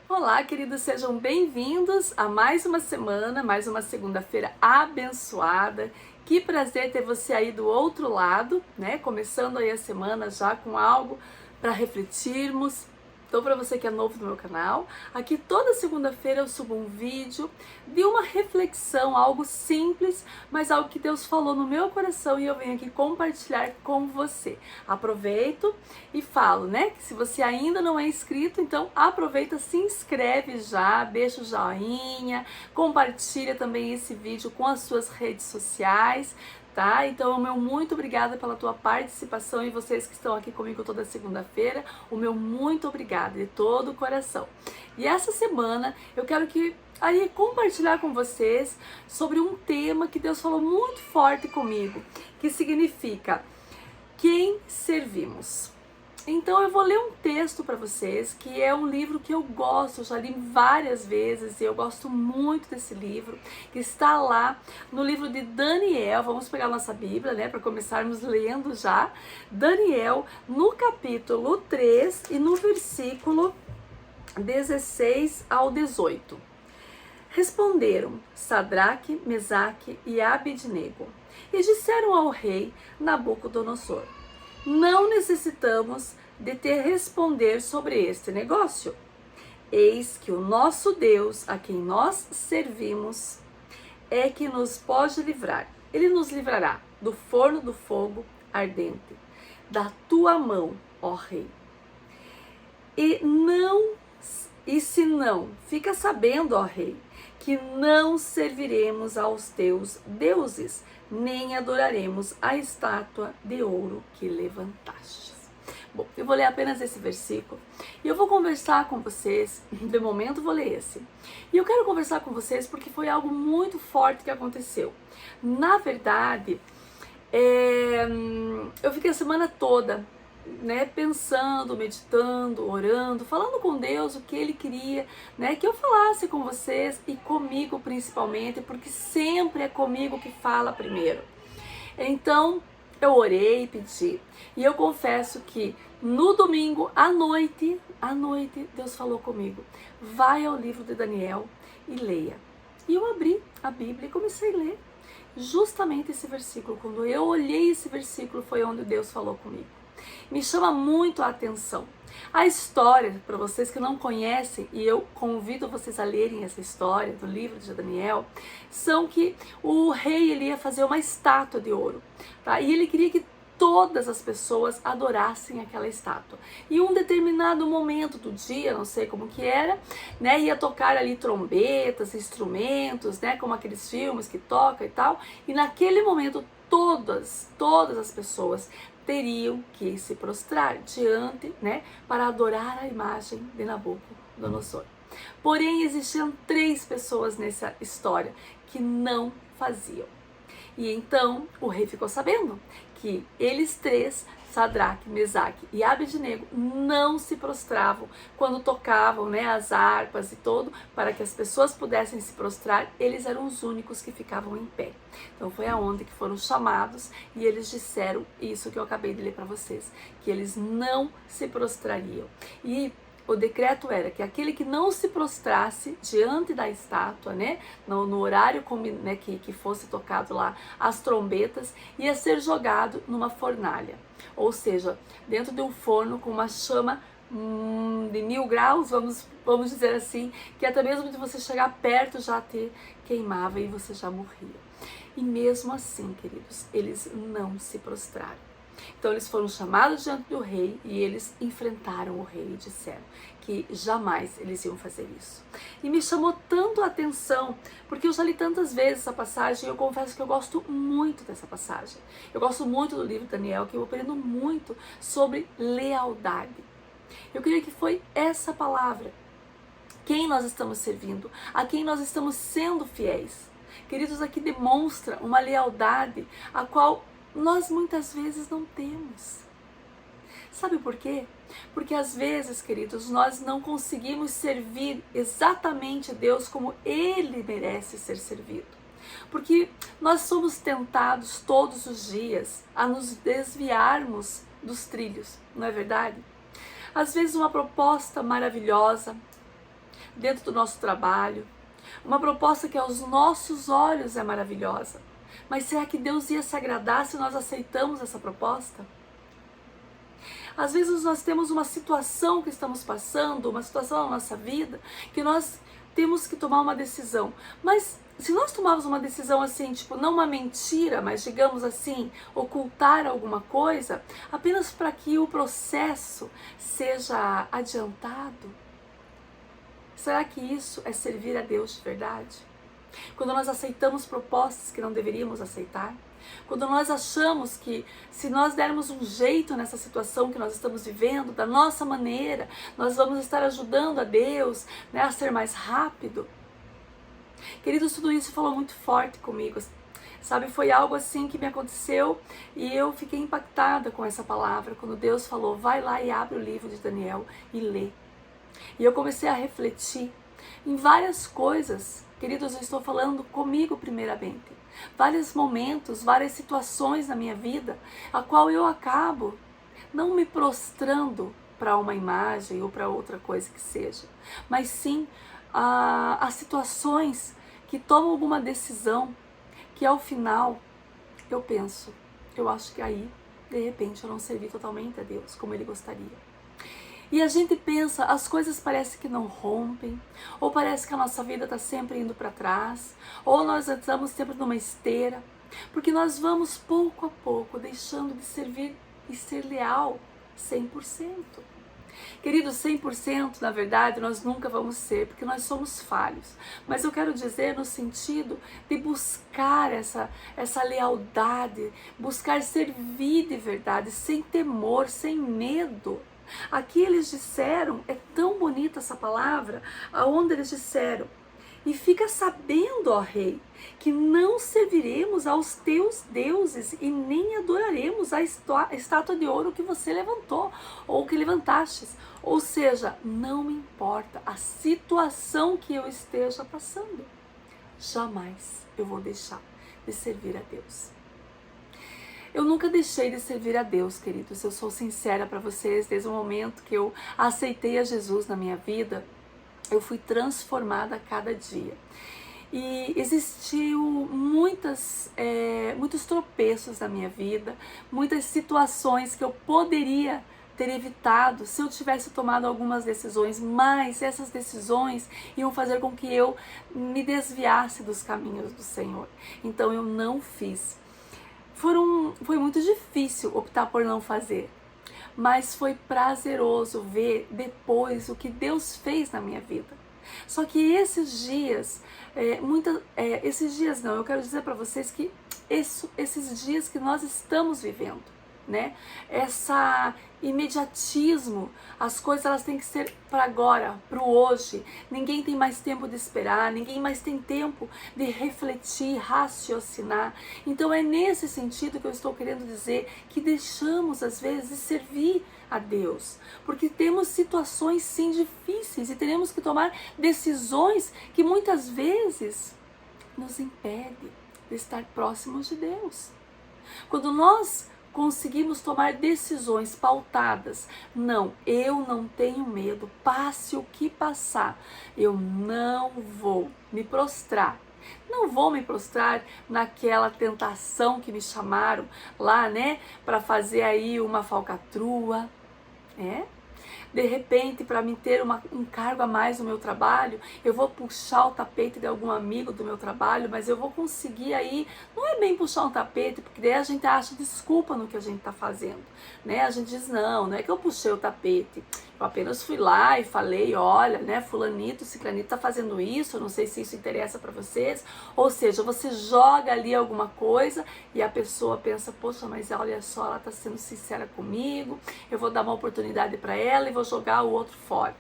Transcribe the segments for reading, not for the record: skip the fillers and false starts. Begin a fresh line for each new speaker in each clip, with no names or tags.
Olá, queridos, sejam bem-vindos a mais uma semana, mais uma segunda-feira abençoada. Que prazer ter você aí do outro lado, né? Começando aí a semana já com algo para refletirmos. Então, para você que é novo no meu canal, aqui toda segunda-feira eu subo um vídeo de uma reflexão, algo simples, mas algo que Deus falou no meu coração e eu venho aqui compartilhar com você. Aproveito e falo, né, que se você ainda não é inscrito, então aproveita, se inscreve já, deixa o joinha, compartilha também esse vídeo com as suas redes sociais. Tá? Então, o meu muito obrigada pela tua participação e vocês que estão aqui comigo toda segunda-feira, o meu muito obrigada de todo o coração. E essa semana eu quero compartilhar com vocês sobre um tema que Deus falou muito forte comigo, que significa quem servimos. Então eu vou ler um texto para vocês, que é um livro que eu gosto, eu já li várias vezes e eu gosto muito desse livro, que está lá no livro de Daniel. Vamos pegar nossa Bíblia, né, para começarmos lendo já. Daniel, no capítulo 3 e no versículo 16 ao 18. Responderam Sadraque, Mesaque e Abednego e disseram ao rei Nabucodonosor: não necessitamos de te responder sobre este negócio. Eis que o nosso Deus, a quem nós servimos, é que nos pode livrar. Ele nos livrará do forno do fogo ardente, da tua mão, ó rei. E se não, fica sabendo, ó rei, que não serviremos aos teus deuses, nem adoraremos a estátua de ouro que levantastes. Bom, eu vou ler apenas esse versículo e eu vou conversar com vocês. De momento vou ler esse. E eu quero conversar com vocês porque foi algo muito forte que aconteceu. Na verdade, eu fiquei a semana toda, né, pensando, meditando, orando, falando com Deus o que Ele queria, né, que eu falasse com vocês e comigo principalmente, porque sempre é comigo que fala primeiro. Então eu orei e pedi, e eu confesso que no domingo à noite, Deus falou comigo: vai ao livro de Daniel e leia. E eu abri a Bíblia e comecei a ler justamente esse versículo. Quando eu olhei esse versículo, foi onde Deus falou comigo. Me chama muito a atenção a história, para vocês que não conhecem, e eu convido vocês a lerem essa história do livro de Daniel, são que o rei ele ia fazer uma estátua de ouro, tá? E ele queria que todas as pessoas adorassem aquela estátua. E um determinado momento do dia, não sei como que era, né, ia tocar ali trombetas, instrumentos, né, como aqueles filmes que tocam e tal, e naquele momento todas as pessoas teriam que se prostrar diante, né, para adorar a imagem de Nabucodonosor. Porém, existiam 3 pessoas nessa história que não faziam. E então o rei ficou sabendo que eles 3, Sadraque, Mesaque e Abednego, não se prostravam quando tocavam, né, as harpas e todo, para que as pessoas pudessem se prostrar. Eles eram os únicos que ficavam em pé. Então foi aonde que foram chamados e eles disseram isso que eu acabei de ler para vocês, que eles não se prostrariam. E o decreto era que aquele que não se prostrasse diante da estátua, né, no horário né, que fosse tocado lá as trombetas, ia ser jogado numa fornalha. Ou seja, dentro de um forno com uma chama de 1000 graus, vamos dizer assim, que até mesmo de você chegar perto já te queimava e você já morria. E mesmo assim, queridos, eles não se prostraram. Então eles foram chamados diante do rei e eles enfrentaram o rei e disseram que jamais eles iam fazer isso. E me chamou tanto a atenção, porque eu já li tantas vezes essa passagem e eu confesso que eu gosto muito dessa passagem. Eu gosto muito do livro de Daniel, que eu aprendo muito sobre lealdade. Eu creio que foi essa palavra. Quem nós estamos servindo, a quem nós estamos sendo fiéis. Queridos, aqui demonstra uma lealdade a qual nós muitas vezes não temos. Sabe por quê? Porque às vezes, queridos, nós não conseguimos servir exatamente Deus como Ele merece ser servido. Porque nós somos tentados todos os dias a nos desviarmos dos trilhos, não é verdade? Às vezes uma proposta maravilhosa, dentro do nosso trabalho, uma proposta que aos nossos olhos é maravilhosa. Mas será que Deus ia se agradar se nós aceitamos essa proposta? Às vezes nós temos uma situação que estamos passando, uma situação na nossa vida, que nós temos que tomar uma decisão. Mas se nós tomarmos uma decisão assim, tipo, não uma mentira, mas digamos assim, ocultar alguma coisa, apenas para que o processo seja adiantado, será que isso é servir a Deus de verdade? Quando nós aceitamos propostas que não deveríamos aceitar, quando nós achamos que se nós dermos um jeito nessa situação que nós estamos vivendo, da nossa maneira, nós vamos estar ajudando a Deus, né, a ser mais rápido. Queridos, tudo isso falou muito forte comigo, sabe? Foi algo assim que me aconteceu e eu fiquei impactada com essa palavra, quando Deus falou, vai lá e abre o livro de Daniel e lê. E eu comecei a refletir em várias coisas. Queridos, eu estou falando comigo primeiramente. Vários momentos, várias situações na minha vida, a qual eu acabo não me prostrando para uma imagem ou para outra coisa que seja, mas sim as situações que tomam alguma decisão que ao final eu penso, eu acho que aí, de repente, eu não servi totalmente a Deus como Ele gostaria. E a gente pensa, as coisas parecem que não rompem, ou parece que a nossa vida está sempre indo para trás, ou nós estamos sempre numa esteira, porque nós vamos pouco a pouco deixando de servir e ser leal 100%. Queridos, 100% na verdade nós nunca vamos ser, porque nós somos falhos. Mas eu quero dizer no sentido de buscar essa lealdade, buscar servir de verdade, sem temor, sem medo. Aqui eles disseram, é tão bonita essa palavra, aonde eles disseram, e fica sabendo, ó rei, que não serviremos aos teus deuses e nem adoraremos a estátua de ouro que você levantou, ou que levantastes. Ou seja, não me importa a situação que eu esteja passando, jamais eu vou deixar de servir a Deus. Eu nunca deixei de servir a Deus, queridos. Eu sou sincera para vocês, desde o momento que eu aceitei a Jesus na minha vida, eu fui transformada a cada dia. E existiu muitos tropeços na minha vida, muitas situações que eu poderia ter evitado se eu tivesse tomado algumas decisões, mas essas decisões iam fazer com que eu me desviasse dos caminhos do Senhor. Então eu não fiz. Foi muito difícil optar por não fazer, mas foi prazeroso ver depois o que Deus fez na minha vida. Só que esses dias, eu quero dizer para vocês que esses dias que nós estamos vivendo, né? Essa imediatismo, as coisas elas têm que ser para agora, para o hoje. Ninguém tem mais tempo de esperar, ninguém mais tem tempo de refletir, raciocinar. Então é nesse sentido que eu estou querendo dizer que deixamos às vezes de servir a Deus, porque temos situações sim difíceis e teremos que tomar decisões que muitas vezes nos impedem de estar próximos de Deus. Quando nós conseguimos tomar decisões pautadas, não, eu não tenho medo, passe o que passar, eu não vou me prostrar. Não vou me prostrar naquela tentação que me chamaram lá, né, para fazer aí uma falcatrua, de repente, para mim ter um cargo a mais no meu trabalho, eu vou puxar o tapete de algum amigo do meu trabalho, mas eu vou conseguir aí, não é bem puxar um tapete, porque daí a gente acha desculpa no que a gente está fazendo, né? A gente diz, não é que eu puxei o tapete, eu apenas fui lá e falei, olha, né, fulanito, ciclanito tá fazendo isso, eu não sei se isso interessa para vocês. Ou seja, você joga ali alguma coisa e a pessoa pensa, poxa, mas olha só, ela tá sendo sincera comigo, eu vou dar uma oportunidade para ela e vou jogar o outro fora,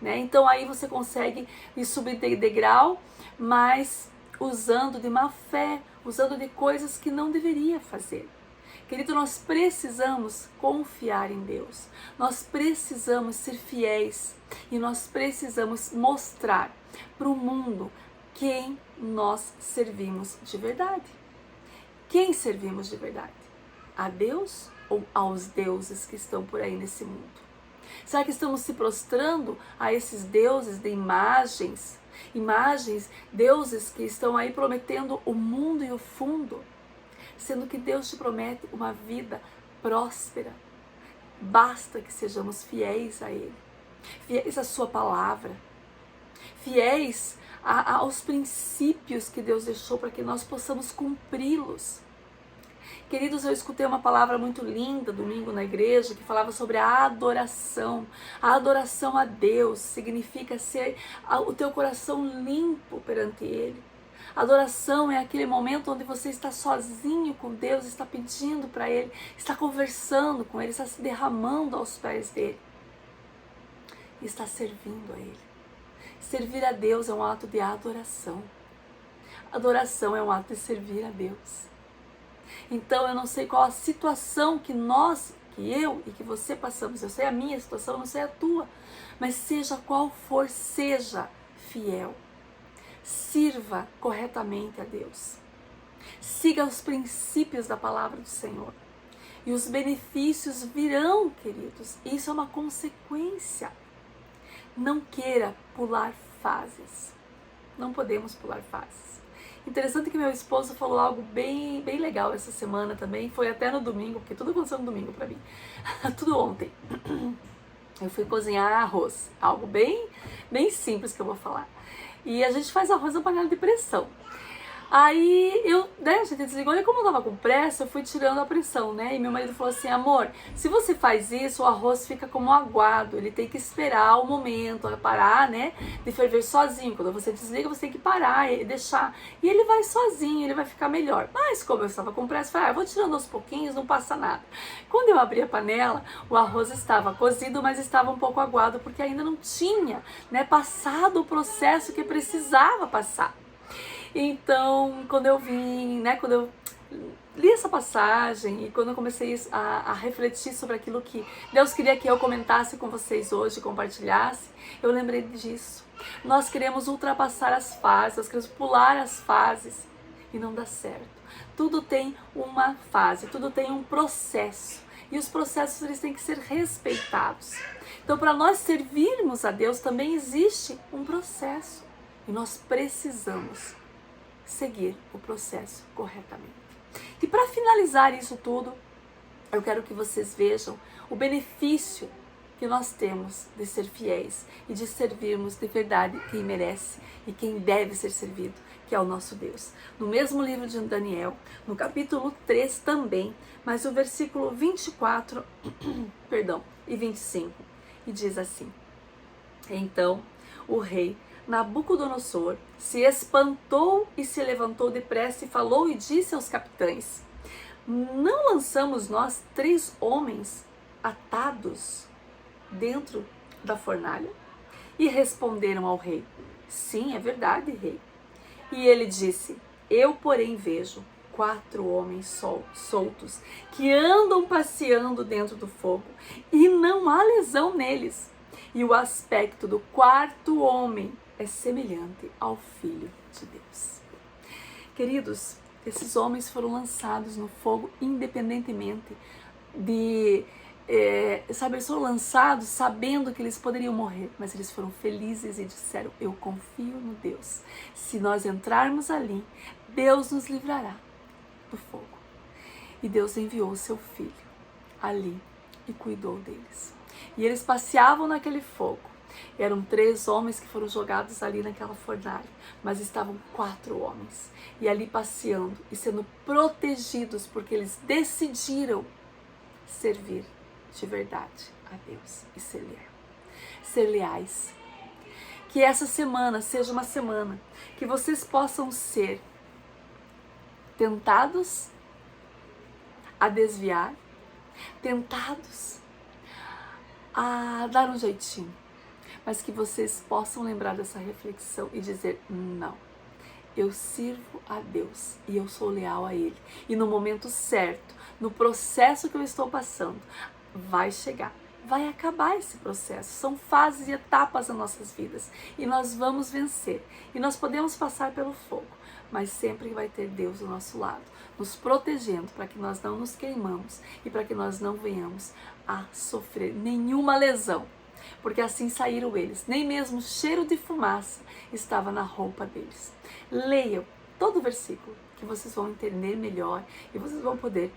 né? Então aí você consegue ir subir de degrau, mas usando de má fé, usando de coisas que não deveria fazer. Querido, nós precisamos confiar em Deus, nós precisamos ser fiéis e nós precisamos mostrar para o mundo quem nós servimos de verdade. Quem servimos de verdade? A Deus ou aos deuses que estão por aí nesse mundo? Será que estamos se prostrando a esses deuses de imagens, deuses que estão aí prometendo o mundo e o fundo, sendo que Deus te promete uma vida próspera? Basta que sejamos fiéis a Ele, fiéis à sua palavra, fiéis aos princípios que Deus deixou para que nós possamos cumpri-los. Queridos, eu escutei uma palavra muito linda domingo na igreja que falava sobre a adoração. A adoração a Deus significa ser o teu coração limpo perante Ele. Adoração é aquele momento onde você está sozinho com Deus, está pedindo para Ele, está conversando com Ele, está se derramando aos pés dEle e está servindo a Ele. Servir a Deus é um ato de adoração. Adoração é um ato de servir a Deus. Então eu não sei qual a situação que eu e que você passamos. Eu sei a minha situação, não sei a tua. Mas seja qual for, seja fiel. Sirva corretamente a Deus. Siga os princípios da palavra do Senhor. E os benefícios virão, queridos. Isso é uma consequência. Não queira pular fases. Não podemos pular fases. Interessante que meu esposo falou algo bem legal essa semana também. Foi até no domingo, porque tudo aconteceu no domingo pra mim. Tudo ontem. Eu fui cozinhar arroz. Algo bem simples que eu vou falar. E a gente faz arroz na panela de pressão. Aí a gente desligou, e como eu tava com pressa, eu fui tirando a pressão, né? E meu marido falou assim: amor, se você faz isso, o arroz fica como aguado, ele tem que esperar o momento, parar, né? De ferver sozinho. Quando você desliga, você tem que parar e deixar. E ele vai sozinho, ele vai ficar melhor. Mas como eu estava com pressa, eu falei: eu vou tirando aos pouquinhos, não passa nada. Quando eu abri a panela, o arroz estava cozido, mas estava um pouco aguado, porque ainda não tinha, né, passado o processo que precisava passar. Então, quando eu vim, né, quando eu li essa passagem e quando eu comecei a refletir sobre aquilo que Deus queria que eu comentasse com vocês hoje, compartilhasse, eu lembrei disso. Nós queremos ultrapassar as fases, nós queremos pular as fases e não dá certo. Tudo tem uma fase, tudo tem um processo e os processos eles têm que ser respeitados. Então, para nós servirmos a Deus também existe um processo e nós precisamos seguir o processo corretamente. E para finalizar isso tudo, eu quero que vocês vejam o benefício que nós temos de ser fiéis e de servirmos de verdade quem merece e quem deve ser servido, que é o nosso Deus. No mesmo livro de Daniel, no capítulo 3 também, mas o versículo 24 e 25, e diz assim: então o rei Nabucodonosor se espantou e se levantou depressa e falou e disse aos capitães: não lançamos nós 3 homens atados dentro da fornalha? E responderam ao rei: sim, é verdade, rei. E ele disse: eu, porém, vejo 4 homens soltos que andam passeando dentro do fogo e não há lesão neles. E o aspecto do 4º homem é semelhante ao Filho de Deus. Queridos, esses homens foram lançados no fogo independentemente de... eles foram lançados sabendo que eles poderiam morrer, mas eles foram felizes e disseram: eu confio no Deus. Se nós entrarmos ali, Deus nos livrará do fogo. E Deus enviou o seu Filho ali e cuidou deles. E eles passeavam naquele fogo. Eram 3 homens que foram jogados ali naquela fornalha, mas estavam 4 homens, e ali passeando e sendo protegidos, porque eles decidiram servir de verdade a Deus e ser leais. Que essa semana seja uma semana que vocês possam ser tentados a desviar, tentados a dar um jeitinho, mas que vocês possam lembrar dessa reflexão e dizer: não, eu sirvo a Deus e eu sou leal a Ele. E no momento certo, no processo que eu estou passando, vai chegar, vai acabar esse processo. São fases e etapas nas nossas vidas e nós vamos vencer. E nós podemos passar pelo fogo, mas sempre vai ter Deus do nosso lado, nos protegendo para que nós não nos queimamos e para que nós não venhamos a sofrer nenhuma lesão, porque assim saíram eles, nem mesmo cheiro de fumaça estava na roupa deles. Leiam todo o versículo, que vocês vão entender melhor e vocês vão poder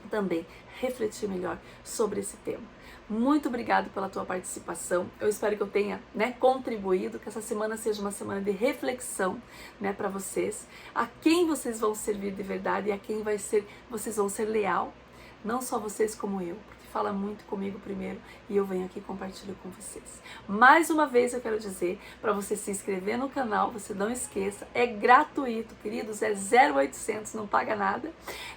também refletir melhor sobre esse tema. Muito obrigado pela tua participação. Eu espero que eu tenha, contribuído, que essa semana seja uma semana de reflexão, para vocês, a quem vocês vão servir de verdade e a quem vocês vão ser leal, não só vocês como eu, porque fala muito comigo primeiro e eu venho aqui e compartilho com vocês. Mais uma vez eu quero dizer para você se inscrever no canal, você não esqueça, é gratuito, queridos, é 0800, não paga nada.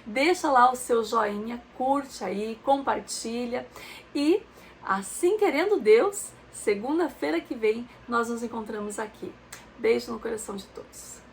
Deixa lá o seu joinha, curte aí, compartilha e, assim querendo Deus, segunda-feira que vem nós nos encontramos aqui. Beijo no coração de todos.